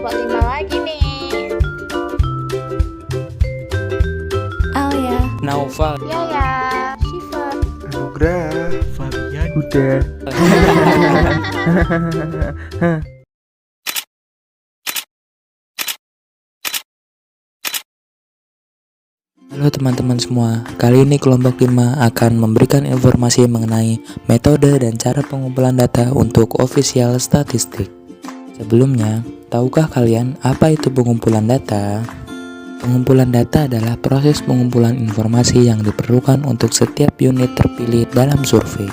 kelompok 5 lagi nih. Alia, Naufal, Yaya, Shiva. Anugrah, Fabian, udah. Halo teman-teman semua, kali ini kelompok 5 akan memberikan informasi mengenai metode dan cara pengumpulan data untuk official statistik. Sebelumnya, tahukah kalian apa itu pengumpulan data? Pengumpulan data adalah proses pengumpulan informasi yang diperlukan untuk setiap unit terpilih dalam survei.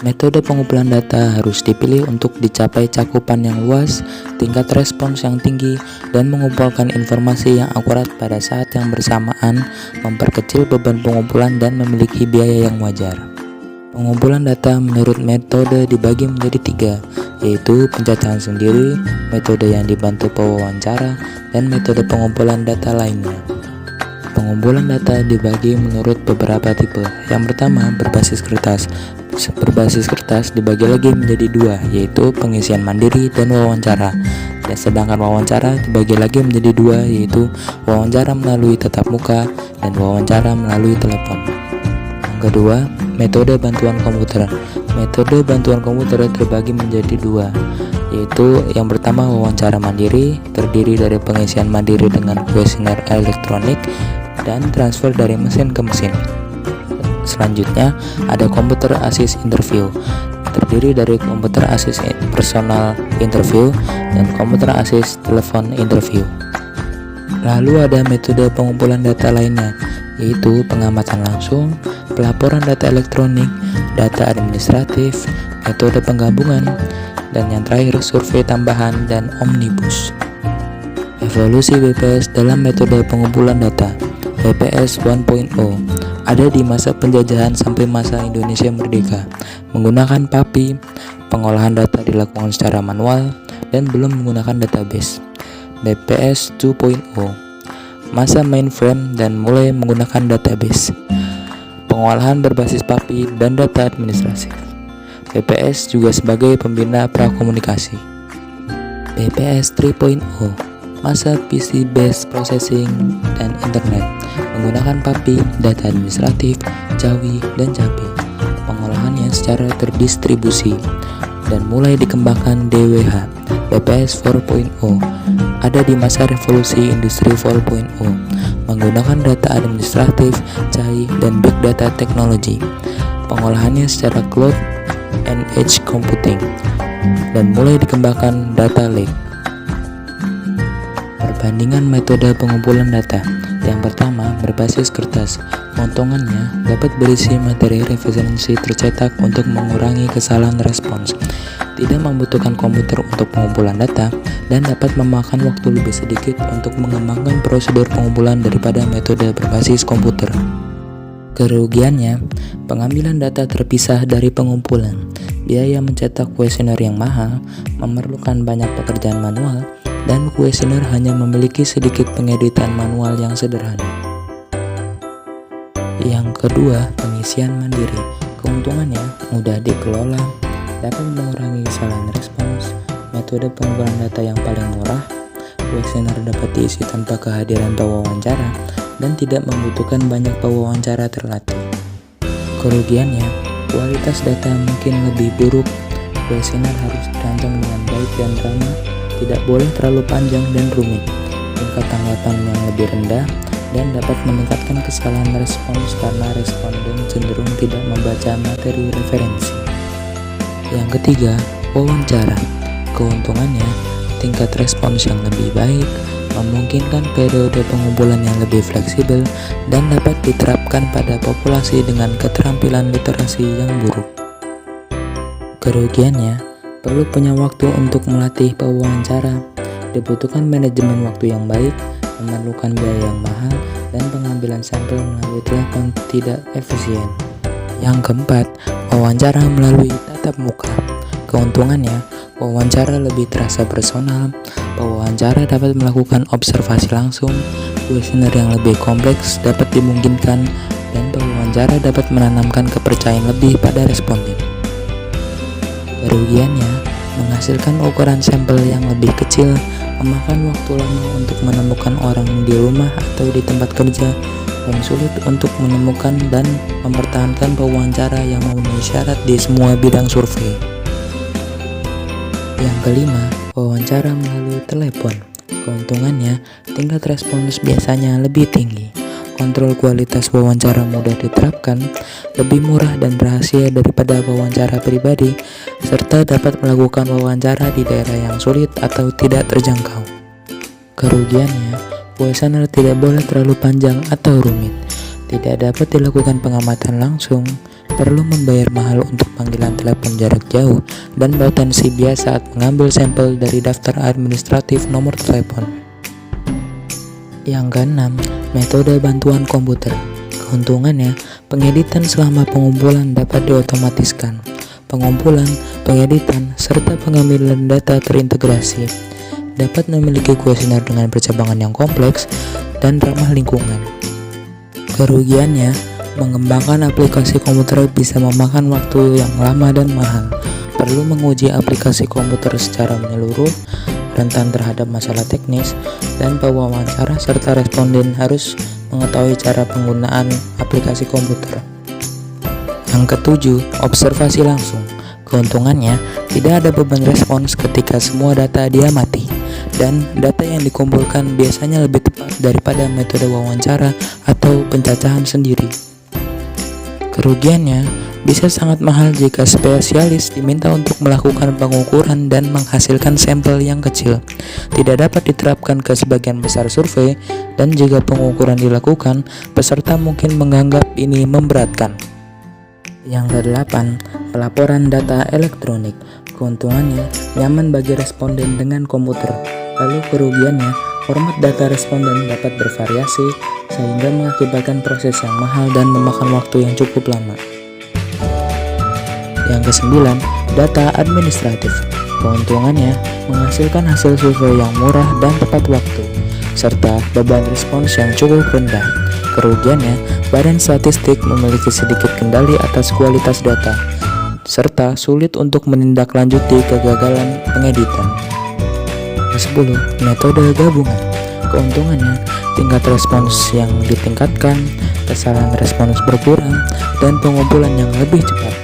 Metode pengumpulan data harus dipilih untuk dicapai cakupan yang luas, tingkat respons yang tinggi, dan mengumpulkan informasi yang akurat pada saat yang bersamaan, memperkecil beban pengumpulan dan memiliki biaya yang wajar. Pengumpulan data menurut metode dibagi menjadi 3, yaitu pencacahan sendiri, metode yang dibantu pewawancara, dan metode pengumpulan data lainnya. Pengumpulan data dibagi menurut beberapa tipe. Yang pertama, berbasis kertas. Berbasis kertas dibagi lagi menjadi 2, yaitu pengisian mandiri dan wawancara. Dan sedangkan wawancara dibagi lagi menjadi 2, yaitu wawancara melalui tatap muka dan wawancara melalui telepon. Yang kedua, metode bantuan komputer. Metode bantuan komputer terbagi menjadi 2, yaitu yang pertama wawancara mandiri, terdiri dari pengisian mandiri dengan kuesioner elektronik dan transfer dari mesin ke mesin. Selanjutnya ada komputer assist interview, terdiri dari komputer assist personal interview dan komputer assist telepon interview. Lalu ada metode pengumpulan data lainnya, yaitu pengamatan langsung, pelaporan data elektronik, data administratif, metode penggabungan, dan yang terakhir survei tambahan dan omnibus. Evolusi BPS dalam metode pengumpulan data. BPS 1.0 ada di masa penjajahan sampai masa Indonesia merdeka. Menggunakan PAPI, pengolahan data dilakukan secara manual dan belum menggunakan database. BPS 2.0 masa mainframe dan mulai menggunakan database. Pengolahan berbasis PAPI dan data administrasi. BPS juga sebagai pembina prakomunikasi. BPS 3.0 masa PC based processing dan internet, menggunakan PAPI, data administratif, Jawi, dan Japi. Pengolahannya secara terdistribusi dan mulai dikembangkan DWH. BPS 4.0 ada di masa revolusi industri 4.0, menggunakan data administratif, CAI, dan big data technology. Pengolahannya secara cloud and edge computing dan mulai dikembangkan data lake. Perbandingan metode pengumpulan data. Yang pertama, berbasis kertas. Keuntungannya dapat berisi materi referensi tercetak untuk mengurangi kesalahan respons, tidak membutuhkan komputer untuk pengumpulan data, dan dapat memakan waktu lebih sedikit untuk mengembangkan prosedur pengumpulan daripada metode berbasis komputer. Kerugiannya, pengambilan data terpisah dari pengumpulan, biaya mencetak kuesioner yang mahal, memerlukan banyak pekerjaan manual, dan kuesioner hanya memiliki sedikit pengeditan manual yang sederhana. Yang kedua, pengisian mandiri. Keuntungannya mudah dikelola, dapat mengurangi kesalahan respons, metode pengumpulan data yang paling murah, kuesioner dapat diisi tanpa kehadiran pewawancara, dan tidak membutuhkan banyak pewawancara terlatih. Kerugiannya, kualitas data mungkin lebih buruk, kuesioner harus dirancang dengan baik dan ramah, tidak boleh terlalu panjang dan rumit, tingkat tanggapan yang lebih rendah, dan dapat meningkatkan kesalahan respons karena responden cenderung tidak membaca materi referensi. Yang ketiga, wawancara. Keuntungannya, tingkat respons yang lebih baik, memungkinkan periode pengumpulan yang lebih fleksibel, dan dapat diterapkan pada populasi dengan keterampilan literasi yang buruk. Kerugiannya, perlu punya waktu untuk melatih pewawancara, dibutuhkan manajemen waktu yang baik, memerlukan biaya yang mahal, dan pengambilan sampel melalui telepon tidak efisien. Yang keempat, wawancara melalui tatap muka. Keuntungannya, wawancara lebih terasa personal, pewawancara dapat melakukan observasi langsung, kuesioner yang lebih kompleks dapat dimungkinkan, dan pewawancara dapat menanamkan kepercayaan lebih pada responden. Kerugiannya, menghasilkan ukuran sampel yang lebih kecil, memakan waktu lama untuk menemukan orang di rumah atau di tempat kerja, dan sulit untuk menemukan dan mempertahankan pewawancara yang memenuhi syarat di semua bidang survei. Yang kelima, wawancara melalui telepon. Keuntungannya, tingkat respons biasanya lebih tinggi. Kontrol kualitas wawancara mudah diterapkan, lebih murah dan rahasia daripada wawancara pribadi, serta dapat melakukan wawancara di daerah yang sulit atau tidak terjangkau. Kerugiannya, kuesioner tidak boleh terlalu panjang atau rumit, tidak dapat dilakukan pengamatan langsung, perlu membayar mahal untuk panggilan telepon jarak jauh, dan potensi bias saat mengambil sampel dari daftar administratif nomor telepon. Yang keenam, metode bantuan komputer. Keuntungannya, pengeditan selama pengumpulan dapat diotomatiskan. Pengumpulan, pengeditan, serta pengambilan data terintegrasi. Dapat memiliki kuesioner dengan percabangan yang kompleks dan ramah lingkungan. Kerugiannya, mengembangkan aplikasi komputer bisa memakan waktu yang lama dan mahal. Perlu menguji aplikasi komputer secara menyeluruh, rentan terhadap masalah teknis, dan pewawancara serta responden harus mengetahui cara penggunaan aplikasi komputer. Yang ketujuh, observasi langsung. Keuntungannya, tidak ada beban respons ketika semua data diamati, dan data yang dikumpulkan biasanya lebih tepat daripada metode wawancara atau pencacahan sendiri. Kerugiannya, bisa sangat mahal jika spesialis diminta untuk melakukan pengukuran dan menghasilkan sampel yang kecil. Tidak dapat diterapkan ke sebagian besar survei, dan jika pengukuran dilakukan, peserta mungkin menganggap ini memberatkan. Yang kedelapan, pelaporan data elektronik. Keuntungannya, nyaman bagi responden dengan komputer. Lalu kerugiannya, format data responden dapat bervariasi sehingga mengakibatkan proses yang mahal dan memakan waktu yang cukup lama. Yang kesembilan, data administratif. Keuntungannya, menghasilkan hasil survei yang murah dan tepat waktu, serta beban respons yang cukup rendah. Kerugiannya, badan statistik memiliki sedikit kendali atas kualitas data, serta sulit untuk menindaklanjuti kegagalan pengeditan. Ke-10, metode gabungan. Keuntungannya, tingkat respons yang ditingkatkan, kesalahan respons berkurang, dan pengumpulan yang lebih cepat.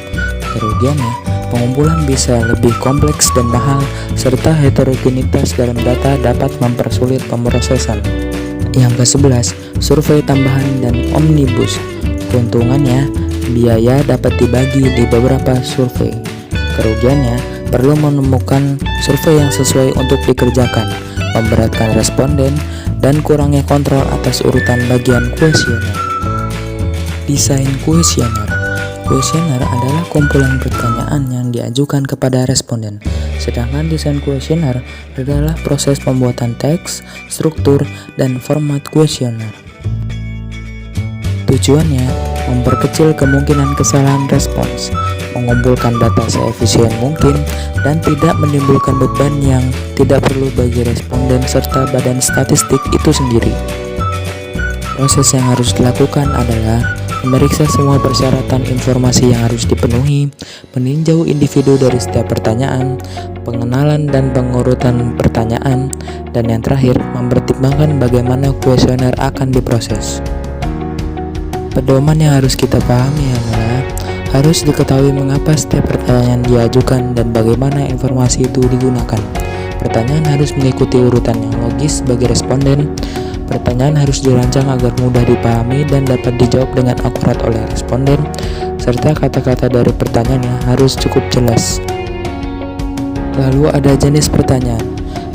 Kerugiannya, pengumpulan bisa lebih kompleks dan mahal, serta heterogenitas dalam data dapat mempersulit pemrosesan. Yang ke-11, survei tambahan dan omnibus. Keuntungannya, biaya dapat dibagi di beberapa survei. Kerugiannya, perlu menemukan survei yang sesuai untuk dikerjakan, memberatkan responden, dan kurangnya kontrol atas urutan bagian kuesioner. Desain kuesioner. Kuesioner adalah kumpulan pertanyaan yang diajukan kepada responden, sedangkan desain kuesioner adalah proses pembuatan teks, struktur, dan format kuesioner. Tujuannya, memperkecil kemungkinan kesalahan respons, mengumpulkan data seefisien mungkin, dan tidak menimbulkan beban yang tidak perlu bagi responden serta badan statistik itu sendiri. Proses yang harus dilakukan adalah memeriksa semua persyaratan informasi yang harus dipenuhi, meninjau individu dari setiap pertanyaan, pengenalan dan pengurutan pertanyaan, dan yang terakhir, mempertimbangkan bagaimana kuesioner akan diproses. Pedoman yang harus kita pahami adalah harus diketahui mengapa setiap pertanyaan diajukan dan bagaimana informasi itu digunakan. Pertanyaan harus mengikuti urutan yang logis bagi responden. Pertanyaan harus dirancang agar mudah dipahami dan dapat dijawab dengan akurat oleh responden, serta kata-kata dari pertanyaannya harus cukup jelas. Lalu ada jenis pertanyaan.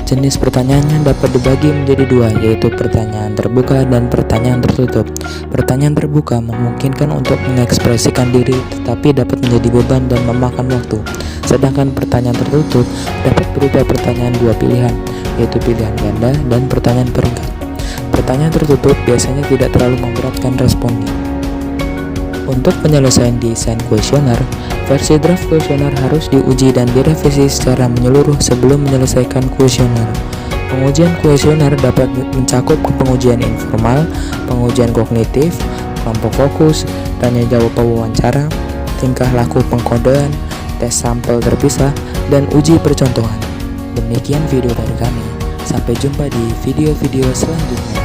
Jenis pertanyaannya dapat dibagi menjadi dua, yaitu pertanyaan terbuka dan pertanyaan tertutup. Pertanyaan terbuka memungkinkan untuk mengekspresikan diri, tetapi dapat menjadi beban dan memakan waktu. Sedangkan pertanyaan tertutup dapat berupa pertanyaan dua pilihan, yaitu pilihan ganda dan pertanyaan peringkat. Pertanyaan tertutup biasanya tidak terlalu memberatkan responden. Untuk penyelesaian desain kuesioner, versi draft kuesioner harus diuji dan direvisi secara menyeluruh sebelum menyelesaikan kuesioner. Pengujian kuesioner dapat mencakup pengujian informal, pengujian kognitif, kelompok fokus, tanya jawab wawancara, tingkah laku pengkodean, tes sampel terpisah, dan uji percontohan. Demikian video dari kami. Sampai jumpa di video-video selanjutnya.